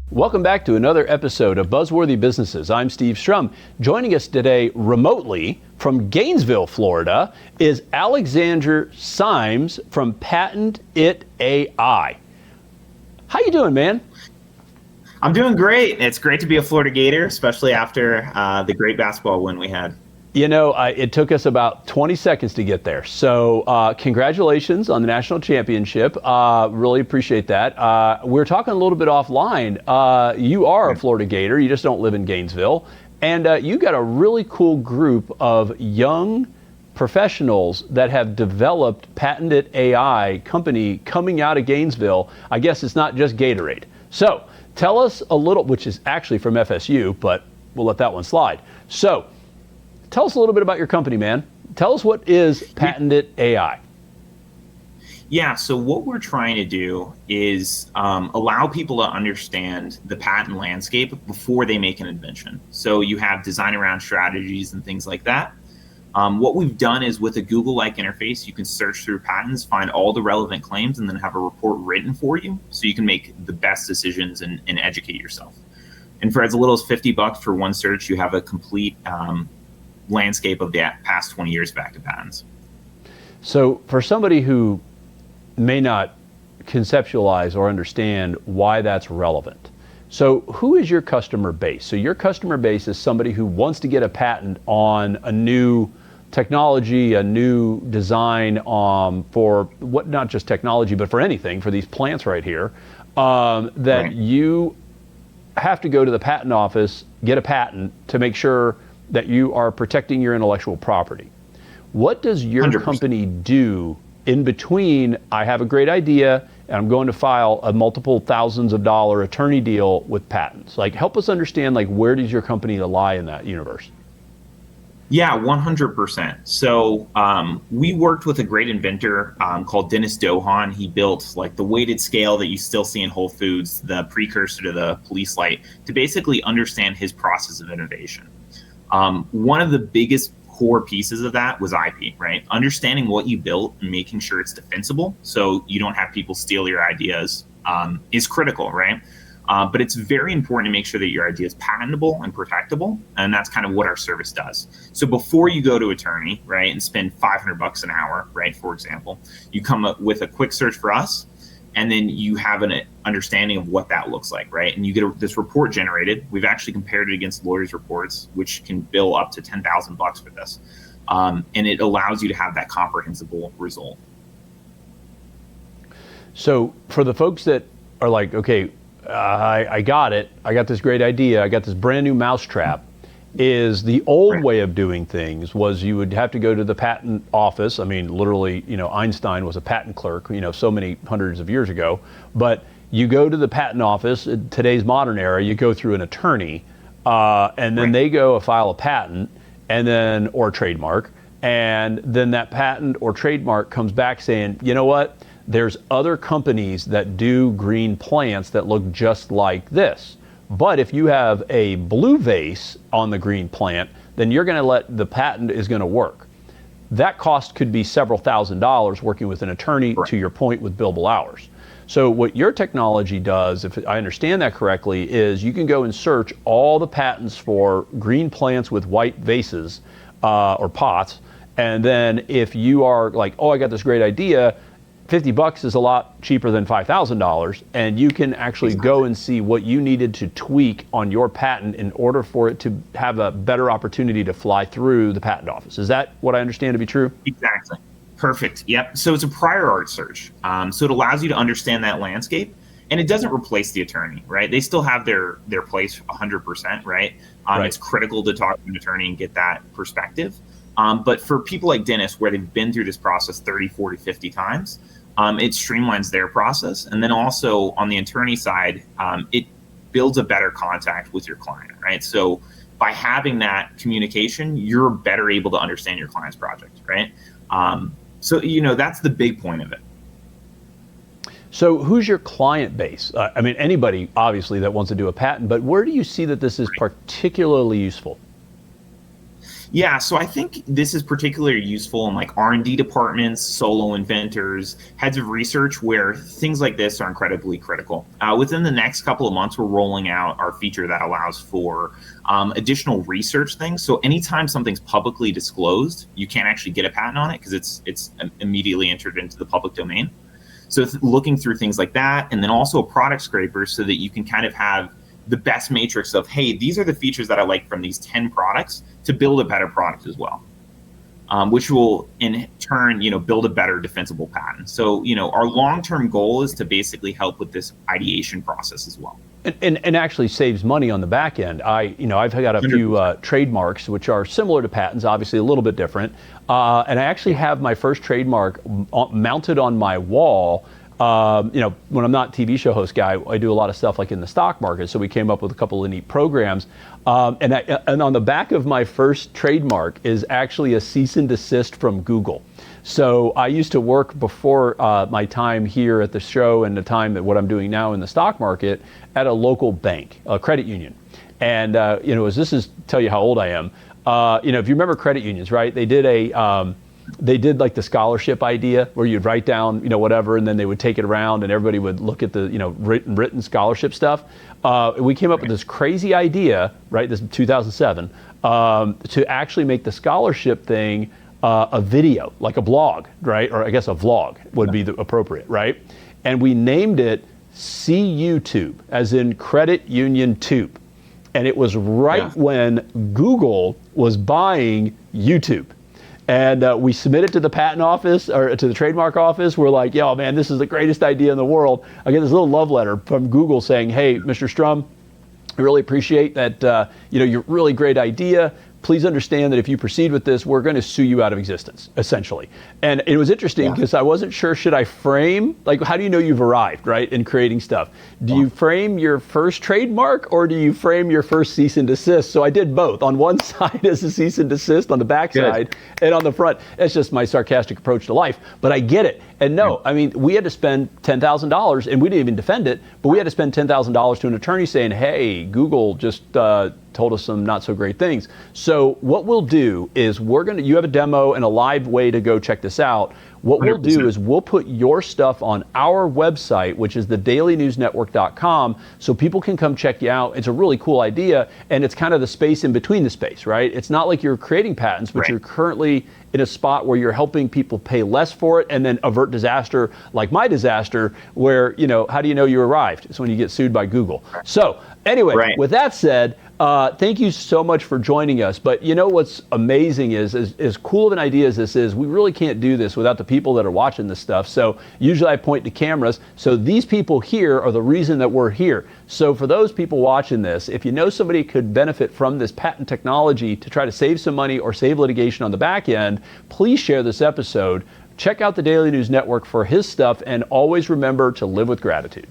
Welcome back to another episode of Buzzworthy Businesses. I'm Steve Strum. Joining us today remotely from Gainesville, Florida, is Alexander Symes from Patent It AI. How you doing, man? I'm doing great. It's great to be a Florida Gator, especially after the great basketball win we had. You know, it took us about 20 seconds to get there. So congratulations on the national championship. Really appreciate that. We're talking a little bit offline. You are a Florida Gator. You just don't live in Gainesville. And you got a really cool group of young professionals that have developed Patent It AI company coming out of Gainesville. I guess it's not just Gatorade. So tell us a little, which is actually from FSU, but we'll let that one slide. So tell us a little bit about your company, man. Tell us what is Patent It AI. Yeah, so what we're trying to do is allow people to understand the patent landscape before they make an invention. So you have design around strategies and things like that. What we've done is with a Google-like interface, you can search through patents, find all the relevant claims, and then have a report written for you so you can make the best decisions and educate yourself. And for as little as $50 for one search, you have a complete landscape of the past 20 years of active patents. So for somebody who may not conceptualize or understand why that's relevant, so who is your customer base? So your customer base is somebody who wants to get a patent on a new technology, a new design for what, not just technology, but for anything, for these plants right here, that right. You have to go to the patent office, get a patent to make sure that you are protecting your intellectual property. What does your 100%. Company do in between, I have a great idea and I'm going to file a multiple thousands of dollar attorney deal with patents? Like, help us understand, like, where does your company lie in that universe? Yeah, 100%. So we worked with a great inventor called Dennis Dohan. He built like the weighted scale that you still see in Whole Foods, the precursor to the police light, to basically understand his process of innovation. One of the biggest core pieces of that was IP, right? Understanding what you built and making sure it's defensible so you don't have people steal your ideas is critical, right? But it's very important to make sure that your idea is patentable and protectable, and that's kind of what our service does. So before you go to attorney, right, and spend $500 an hour, right, for example, you come up with a quick search for us, and then you have an understanding of what that looks like, right? And you get this report generated. We've actually compared it against lawyers' reports, which can bill up to $10,000 for this. And it allows you to have that comprehensible result. So for the folks that are like, okay, I got it. I got this great idea. I got this brand new mousetrap. Is the old way of doing things was you would have to go to the patent office. I mean, literally, you know, Einstein was a patent clerk, you know, so many hundreds of years ago. But you go to the patent office in today's modern era, you go through an attorney, and then they go file a patent and then, or a trademark. And then that patent or trademark comes back saying, you know what, there's other companies that do green plants that look just like this. But if you have a blue vase on the green plant, then you're going to let the patent is going to work. That cost could be several $1,000s working with an attorney, to your point, with billable hours. So what your technology does, if I understand that correctly, is you can go and search all the patents for green plants with white vases or pots. And then if you are like, oh, I got this great idea, $50 is a lot cheaper than $5,000, and you can actually go and see what you needed to tweak on your patent in order for it to have a better opportunity to fly through the patent office. Is that what I understand to be true? Exactly. Perfect. Yep. So it's a prior art search. So it allows you to understand that landscape, and it doesn't replace the attorney, right? They still have their place 100%, right? It's critical to talk to an attorney and get that perspective. But for people like Dennis, where they've been through this process 30, 40, 50 times, it streamlines their process. And then also on the attorney side, it builds a better contact with your client, right? So by having that communication, you're better able to understand your client's project, right? So, you know, that's the big point of it. So who's your client base? I mean, anybody, obviously, that wants to do a patent, but where do you see that this is particularly useful? Yeah, so I think this is particularly useful in like R&D departments, solo inventors, heads of research, where things like this are incredibly critical. Within the next couple of months, we're rolling out our feature that allows for additional research things. So anytime something's publicly disclosed, you can't actually get a patent on it because it's immediately entered into the public domain. So looking through things like that, and then also a product scraper so that you can kind of have the best matrix of, hey, these are the features that I like from these 10 products to build a better product as well, which will in turn, build a better defensible patent. So, our long-term goal is to basically help with this ideation process as well. And actually saves money on the back end. I've got a few trademarks which are similar to patents, obviously a little bit different. And I actually have my first trademark mounted on my wall. When I'm not TV show host guy, I do a lot of stuff like in the stock market. So we came up with a couple of neat programs. And on the back of my first trademark is actually a cease and desist from Google. So I used to work before my time here at the show and the time that what I'm doing now in the stock market at a local bank, a credit union. And, as this is tell you how old I am, if you remember credit unions, right? They did like the scholarship idea where you'd write down, whatever, and then they would take it around and everybody would look at the, written scholarship stuff. We came up with this crazy idea, right? This is 2007, to actually make the scholarship thing a video, like a blog, right? Or I guess a vlog would be the appropriate, right? And we named it CUTube, as in Credit Union Tube. And it was right when Google was buying YouTube. And we submitted to the patent office or to the trademark office. We're like, yo, man, this is the greatest idea in the world. I get this little love letter from Google saying, hey, Mr. Strum, I really appreciate that, your really great idea. Please understand that if you proceed with this, we're going to sue you out of existence, essentially. And it was interesting because I wasn't sure, should I frame, like, how do you know you've arrived, right, in creating stuff? Do you frame your first trademark or do you frame your first cease and desist? So I did both. On one side as a cease and desist, on the back side, and on the front. It's just my sarcastic approach to life. But I get it. And no, I mean, we had to spend $10,000, and we didn't even defend it, but we had to spend $10,000 to an attorney saying, hey, Google just told us some not so great things. So what we'll do is you have a demo and a live way to go check this out. What 100%. We'll do is we'll put your stuff on our website, which is thedailynewsnetwork.com, so people can come check you out. It's a really cool idea, and it's kind of the space in between the space, right? It's not like you're creating patents, but you're currently in a spot where you're helping people pay less for it and then avert disaster like my disaster where, how do you know you arrived? It's when you get sued by Google. So anyway, with that said, thank you so much for joining us. But what's amazing is, as cool of an idea as this is, we really can't do this without the people that are watching this stuff. So usually I point to cameras. So these people here are the reason that we're here. So for those people watching this, if you know somebody could benefit from this patent technology to try to save some money or save litigation on the back end, please share this episode. Check out the Daily News Network for his stuff, and always remember to live with gratitude.